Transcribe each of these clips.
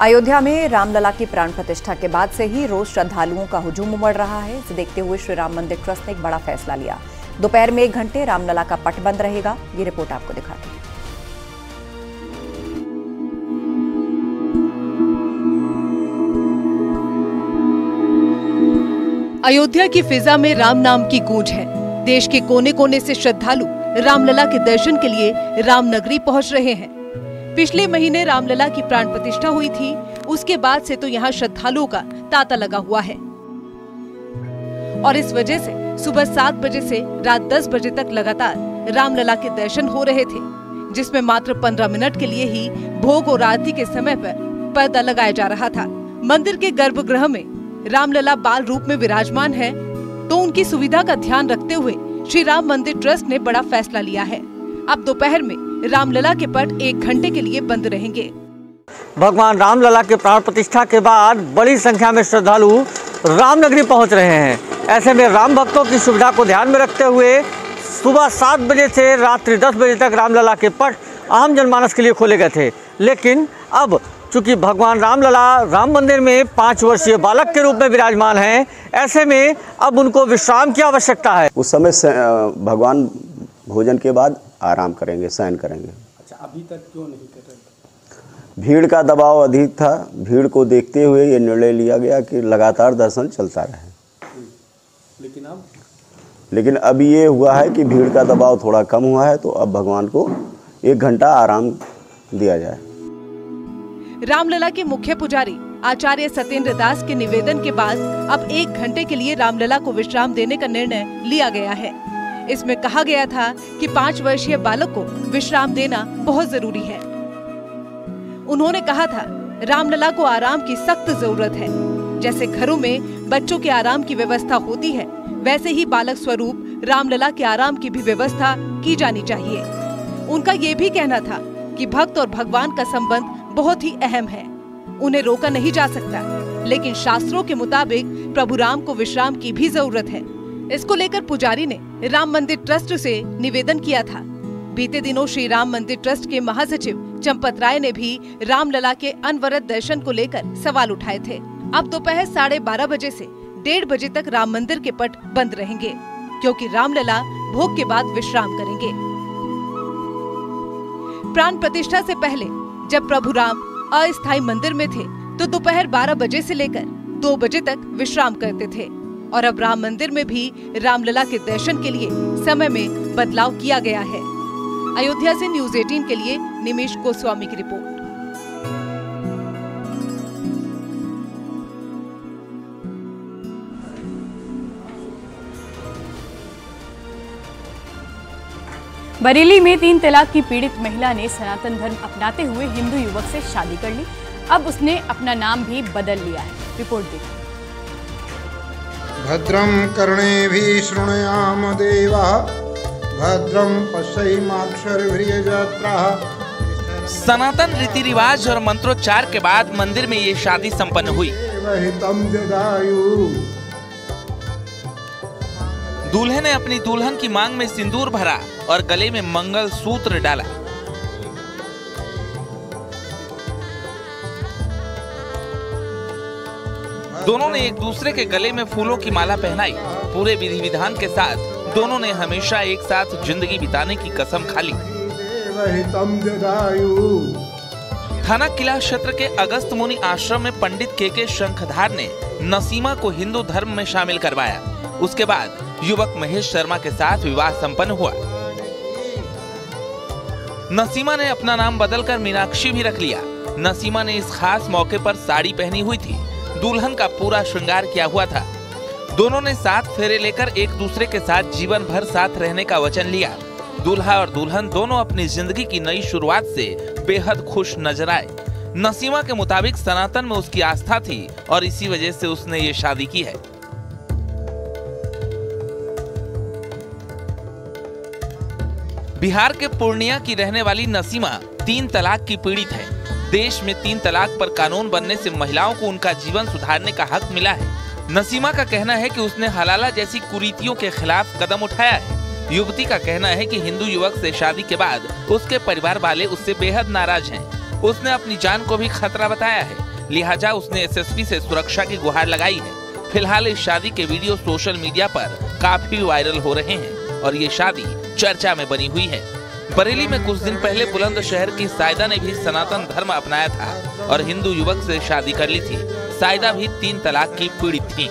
अयोध्या में रामलला की प्राण प्रतिष्ठा के बाद से ही रोज श्रद्धालुओं का हुजूम उमड़ रहा है। इसे देखते हुए श्री राम मंदिर ट्रस्ट ने एक बड़ा फैसला लिया। दोपहर में 1 घंटे रामलला का पट बंद रहेगा। ये रिपोर्ट आपको दिखाते हैं। अयोध्या की फिजा में राम नाम की गूंज है। देश के कोने कोने से श्रद्धालु रामलला के दर्शन के लिए रामनगरी पहुंच रहे हैं। पिछले महीने रामलला की प्राण प्रतिष्ठा हुई थी। उसके बाद से तो यहाँ श्रद्धालुओं का तांता लगा हुआ है और इस वजह से सुबह 7 बजे से रात 10 बजे तक लगातार रामलला के दर्शन हो रहे थे, जिसमें मात्र 15 मिनट के लिए ही भोग और आरती के समय पर पर्दा लगाया जा रहा था। मंदिर के गर्भगृह में रामलला बाल रूप में विराजमान है, तो उनकी सुविधा का ध्यान रखते हुए श्री राम मंदिर ट्रस्ट ने बड़ा फैसला लिया है। अब दोपहर में रामलला के पट 1 घंटे के लिए बंद रहेंगे। भगवान रामलला के प्राण प्रतिष्ठा के बाद बड़ी संख्या में श्रद्धालु रामनगरी पहुंच रहे हैं। ऐसे में राम भक्तों की सुविधा को ध्यान में रखते हुए सुबह 7 बजे से रात्रि 10 बजे तक रामलला के पट आम जनमानस के लिए खोले गए थे। लेकिन अब चूंकि भगवान रामलला राम मंदिर में 5 वर्षीय बालक के रूप में विराजमान हैं, ऐसे में अब उनको विश्राम की आवश्यकता है। उस समय भगवान भोजन के बाद आराम करेंगे, शयन करेंगे। अच्छा, अभी तक क्यों नहीं कर रहे? भीड़ का दबाव अधिक था। भीड़ को देखते हुए ये निर्णय लिया गया कि लगातार दर्शन चलता रहे। लेकिन अब ये हुआ है कि भीड़ का दबाव थोड़ा कम हुआ है, तो अब भगवान को 1 घंटा आराम दिया जाए। रामलला के मुख्य पुजारी आचार्य सत्येंद्र दास के निवेदन के बाद अब 1 घंटे के लिए रामलला को विश्राम देने का निर्णय लिया गया है। इसमें कहा गया था कि 5 वर्षीय बालक को विश्राम देना बहुत जरूरी है। उन्होंने कहा था, रामलला को आराम की सख्त जरूरत है। जैसे घरों में बच्चों के आराम की व्यवस्था होती है, वैसे ही बालक स्वरूप रामलला के आराम की भी व्यवस्था की जानी चाहिए। उनका ये भी कहना था कि भक्त और भगवान का संबंध बहुत ही अहम है, उन्हें रोका नहीं जा सकता, लेकिन शास्त्रों के मुताबिक प्रभु राम को विश्राम की भी जरूरत है। इसको लेकर पुजारी ने राम मंदिर ट्रस्ट से निवेदन किया था। बीते दिनों श्री राम मंदिर ट्रस्ट के महासचिव चंपत राय ने भी रामलला के अनवरत दर्शन को लेकर सवाल उठाए थे। अब दोपहर 12:30 बजे से 1:30 बजे तक राम मंदिर के पट बंद रहेंगे, क्योंकि रामलला भोग के बाद विश्राम करेंगे। प्राण प्रतिष्ठा से पहले जब प्रभु राम अस्थायी मंदिर में थे, तो दोपहर 12 बजे से लेकर 2 बजे तक विश्राम करते थे और अब राम मंदिर में भी रामलला के दर्शन के लिए समय में बदलाव किया गया है। अयोध्या से न्यूज़ 18 के लिए निमेश गोस्वामी की रिपोर्ट। बरेली में 3 तलाक की पीड़ित महिला ने सनातन धर्म अपनाते हुए हिंदू युवक से शादी कर ली। अब उसने अपना नाम भी बदल लिया है। रिपोर्ट देखिए। भद्रं कर्णेभिः शृणुयाम देवाः भद्रं पश्येमाक्षरभिर्यजत्राः। सनातन रीति रिवाज और मंत्रोच्चार के बाद मंदिर में ये शादी संपन्न हुई। दूल्हे ने अपनी दुल्हन की मांग में सिंदूर भरा और गले में मंगल सूत्र डाला। दोनों ने एक दूसरे के गले में फूलों की माला पहनाई। पूरे विधि विधान के साथ दोनों ने हमेशा एक साथ जिंदगी बिताने की कसम खा ली। थाना किला क्षेत्र के अगस्त मुनि आश्रम में पंडित के शंखधार ने नसीमा को हिंदू धर्म में शामिल करवाया। उसके बाद युवक महेश शर्मा के साथ विवाह संपन्न हुआ। नसीमा ने अपना नाम बदलकर मीनाक्षी भी रख लिया। नसीमा ने इस खास मौके पर साड़ी पहनी हुई थी। दुल्हन का पूरा श्रृंगार किया हुआ था। दोनों ने 7 फेरे लेकर एक दूसरे के साथ जीवन भर साथ रहने का वचन लिया। दूल्हा और दुल्हन दोनों अपनी जिंदगी की नई शुरुआत से बेहद खुश नजर आए। नसीमा के मुताबिक सनातन में उसकी आस्था थी और इसी वजह से उसने ये शादी की है। बिहार के पूर्णिया की रहने वाली नसीमा 3 तलाक की पीड़ित है। देश में 3 तलाक पर कानून बनने से महिलाओं को उनका जीवन सुधारने का हक मिला है। नसीमा का कहना है कि उसने हलाला जैसी कुरीतियों के खिलाफ कदम उठाया है। युवती का कहना है कि हिंदू युवक से शादी के बाद उसके परिवार वाले उससे बेहद नाराज हैं। उसने अपनी जान को भी खतरा बताया है। लिहाजा उसने एसएसपी से सुरक्षा की गुहार लगाई है। फिलहाल इस शादी के वीडियो सोशल मीडिया पर काफी वायरल हो रहे हैं और ये शादी चर्चा में बनी हुई है। बरेली में कुछ दिन पहले बुलंदशहर की सायदा ने भी सनातन धर्म अपनाया था और हिंदू युवक से शादी कर ली थी। सायदा भी 3 तलाक की पीड़ित थी।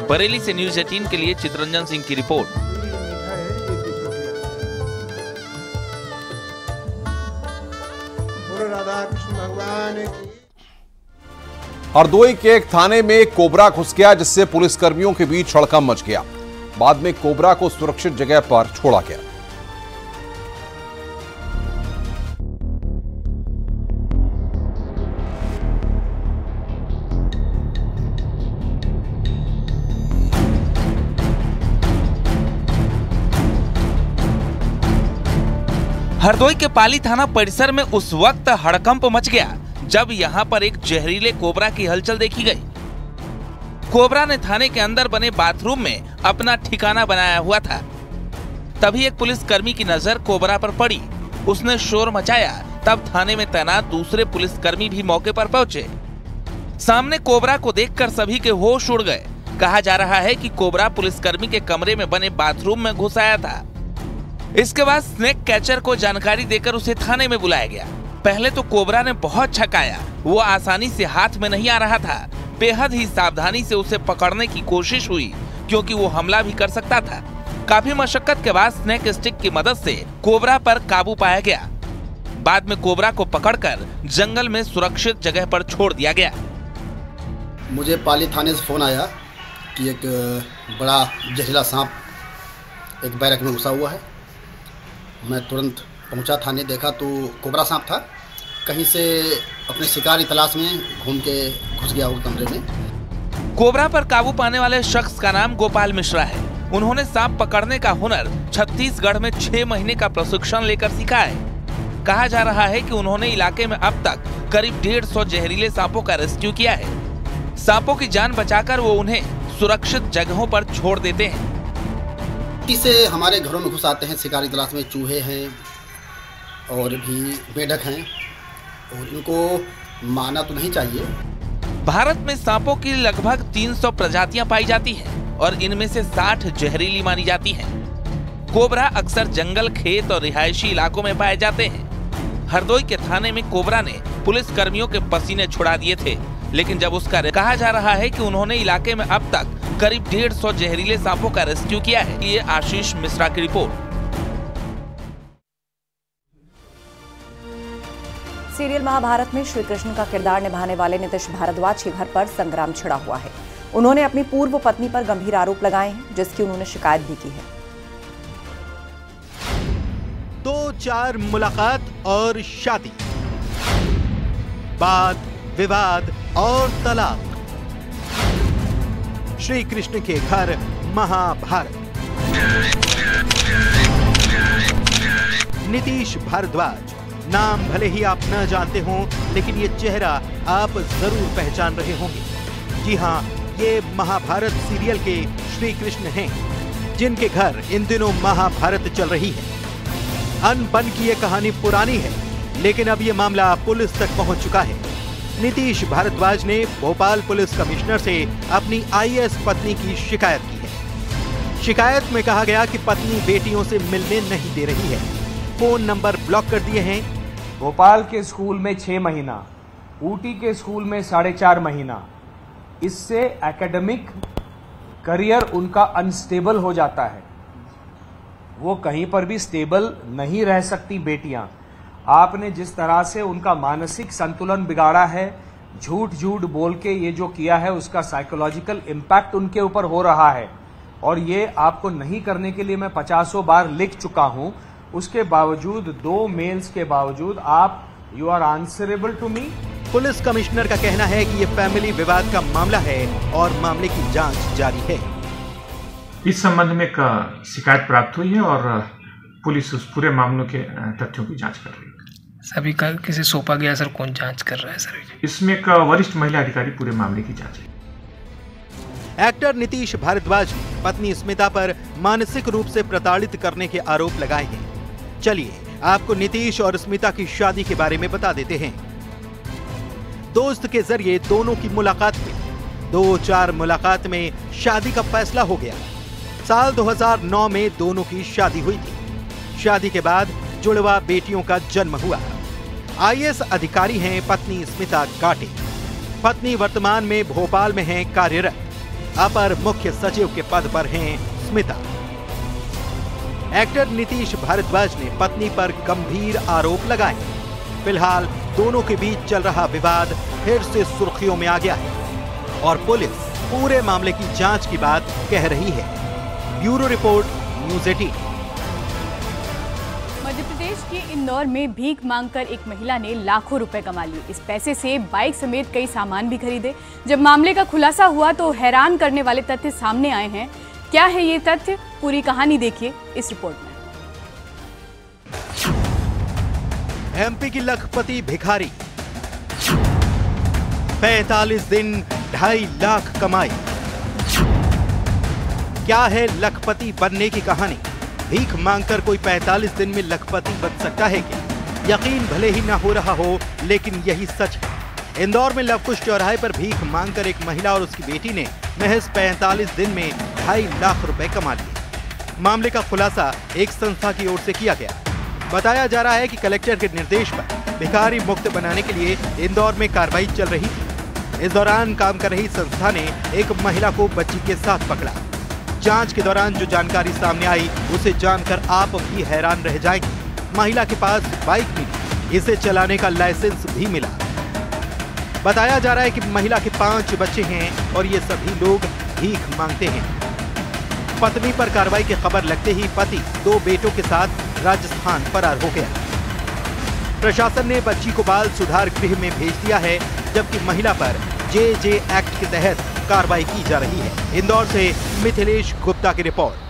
बरेली से न्यूज 18 के लिए चित्ररंजन सिंह की रिपोर्ट। हरदोई के एक थाने में कोबरा घुस गया, जिससे पुलिसकर्मियों के बीच हड़कंप मच गया। बाद में कोबरा को सुरक्षित जगह पर छोड़ा गया। हरदोई के पाली थाना परिसर में उस वक्त हड़कंप मच गया जब यहां पर एक जहरीले कोबरा की हलचल देखी गई। कोबरा ने थाने के अंदर बने बाथरूम में अपना ठिकाना बनाया हुआ था। तभी एक पुलिसकर्मी की नजर कोबरा पर पड़ी। उसने शोर मचाया। तब थाने में तैनात दूसरे पुलिसकर्मी भी मौके पर पहुंचे। सामने कोबरा को देखकर सभी के होश उड़ गए। कहा जा रहा है कि कोबरा पुलिसकर्मी के कमरे में बने बाथरूम में घुस आया था। इसके बाद स्नेक कैचर को जानकारी देकर उसे थाने में बुलाया गया। पहले तो कोबरा ने बहुत छकाया। वो आसानी से हाथ में नहीं आ रहा था। बेहद ही सावधानी से उसे पकड़ने की कोशिश हुई क्योंकि वो हमला भी कर सकता था। काफी मशक्कत के बाद स्नेक स्टिक की मदद से कोबरा पर काबू पाया गया। बाद में कोबरा को पकड़कर जंगल में सुरक्षित जगह पर छोड़ दिया गया। मुझे पाली थाने से फोन आया कि एक बड़ा जहरीला सांप एक बैरक में घुसा हुआ है। मैं तुरंत पहुंचा थाने, देखा तो कोबरा सांप था। कहीं से अपने शिकार की तलाश में घूम के घुस गया वो कमरे में। कोबरा पर काबू पाने वाले शख्स का नाम गोपाल मिश्रा है। उन्होंने सांप पकड़ने का हुनर छत्तीसगढ़ में 6 महीने का प्रशिक्षण लेकर सीखा है। कहा जा रहा है कि उन्होंने इलाके में अब तक करीब 150 जहरीले सांपों का रेस्क्यू किया है। सांपों की जान बचाकर वो उन्हें सुरक्षित जगहों पर छोड़ देते हैं। से हमारे घरों में घुस आते हैं शिकारी तलाश में। चूहे हैं और भी मेढक हैं और इनको मारना तो नहीं चाहिए। भारत में सांपों की लगभग 300 प्रजातियां पाई जाती हैं और इनमें से 60 जहरीली मानी जाती हैं। कोबरा अक्सर जंगल, खेत और रिहायशी इलाकों में पाए जाते हैं। हरदोई के थाने में कोबरा ने पुलिस कर्मियों के पसीने छुड़ा दिए थे, लेकिन जब उसका कहा जा रहा है कि उन्होंने इलाके में अब तक करीब 150 जहरीले सांपों का रेस्क्यू किया है। ये आशीष मिश्रा की रिपोर्ट। सीरियल महाभारत में श्री कृष्ण का किरदार निभाने वाले नीतीश भारद्वाज के घर पर संग्राम छिड़ा हुआ है। उन्होंने अपनी पूर्व पत्नी पर गंभीर आरोप लगाए हैं, जिसकी उन्होंने शिकायत भी की है। 2-4 मुलाकात और शादी, वाद विवाद और तलाक। श्री कृष्ण के घर महाभारत। नीतीश भारद्वाज, नाम भले ही आप न जानते हों, लेकिन ये चेहरा आप जरूर पहचान रहे होंगे। जी हां, ये महाभारत सीरियल के श्री कृष्ण हैं, जिनके घर इन दिनों महाभारत चल रही है। अनबन की ये कहानी पुरानी है, लेकिन अब ये मामला पुलिस तक पहुंच चुका है। नीतीश भारद्वाज ने भोपाल पुलिस कमिश्नर से अपनी आईएएस पत्नी की शिकायत की है। शिकायत में कहा गया कि पत्नी बेटियों से मिलने नहीं दे रही है, फोन नंबर ब्लॉक कर दिए हैं। भोपाल के स्कूल में 6 महीना, ऊटी के स्कूल में 4.5 महीना। इससे एकेडमिक करियर उनका अनस्टेबल हो जाता है। वो कहीं पर भी स्टेबल नहीं रह सकती बेटियां। आपने जिस तरह से उनका मानसिक संतुलन बिगाड़ा है, झूठ बोल के ये जो किया है, उसका साइकोलॉजिकल इम्पैक्ट उनके ऊपर हो रहा है। और ये आपको नहीं करने के लिए मैं 50 बार लिख चुका हूं। उसके बावजूद, 2 मेल्स के बावजूद आप you are answerable to me. Police commissioner का कहना है कि ये फैमिली विवाद का मामला है और मामले की जांच जारी है। इस संबंध में एक शिकायत प्राप्त हुई है और पुलिस उस पूरे मामलों के तथ्यों की जांच कर रही है। सभी का किसे सौंपा गया सर? कौन जांच कर रहा है सर? इसमें एक वरिष्ठ महिला अधिकारी पूरे मामले की जांच है। एक्टर नीतीश भारद्वाज ने पत्नी स्मिता पर मानसिक रूप से प्रताड़ित करने के आरोप लगाए हैं। चलिए आपको नीतीश और स्मिता की शादी के बारे में बता देते हैं। दोस्त के जरिए दोनों की मुलाकात हुई। 2-4 मुलाकात में शादी का फैसला हो गया। साल 2009 में दोनों की शादी हुई थी। शादी के बाद जुड़वा बेटियों का जन्म हुआ। IAS अधिकारी हैं पत्नी स्मिता गाटे। पत्नी वर्तमान में भोपाल में हैं कार्यरत। अपर मुख्य सचिव के पद पर हैं स्मिता। एक्टर नीतीश भारद्वाज ने पत्नी पर गंभीर आरोप लगाए। फिलहाल दोनों के बीच चल रहा विवाद फिर से सुर्खियों में आ गया है और पुलिस पूरे मामले की जांच की बात कह रही है। Bureau report, news 18। Madhya Pradesh के इंदौर में भीख मांगकर एक महिला ने लाखों रुपए कमा लिए। इस पैसे से बाइक समेत कई सामान भी खरीदे। जब मामले का खुलासा हुआ तो हैरान करने वाले तथ्य सामने आए हैं। क्या है ये तथ्य, पूरी कहानी देखिए इस रिपोर्ट में। MP की लखपति भिखारी, 45 दिन 2.5 लाख कमाई। क्या है लखपति बनने की कहानी? भीख मांगकर कोई 45 दिन में लखपति बन सकता है क्या? यकीन भले ही ना हो रहा हो, लेकिन यही सच है। इंदौर में लवकुश चौराहे पर भीख मांगकर एक महिला और उसकी बेटी ने महज 45 दिन में 2.5 लाख रुपए कमा लिए। मामले का खुलासा एक संस्था की ओर से किया गया। बताया जा रहा है कि कलेक्टर के निर्देश पर भिखारी मुक्त बनाने के लिए इंदौर में कार्रवाई चल रही थी। इस दौरान काम कर रही संस्था ने एक महिला को बच्ची के साथ पकड़ा। जांच के दौरान जो जानकारी सामने आई उसे जानकर आप भी हैरान रह जाएंगे। महिला के पास बाइक मिली, इसे चलाने का लाइसेंस भी मिला। बताया जा रहा है कि महिला के 5 बच्चे हैं और ये सभी लोग भीख मांगते हैं। पत्नी पर कार्रवाई की खबर लगते ही पति 2 बेटों के साथ राजस्थान फरार हो गया। प्रशासन ने बच्ची को बाल सुधार गृह में भेज दिया है, जबकि महिला पर JJ एक्ट के तहत कार्रवाई की जा रही है। इंदौर से मिथिलेश गुप्ता की रिपोर्ट।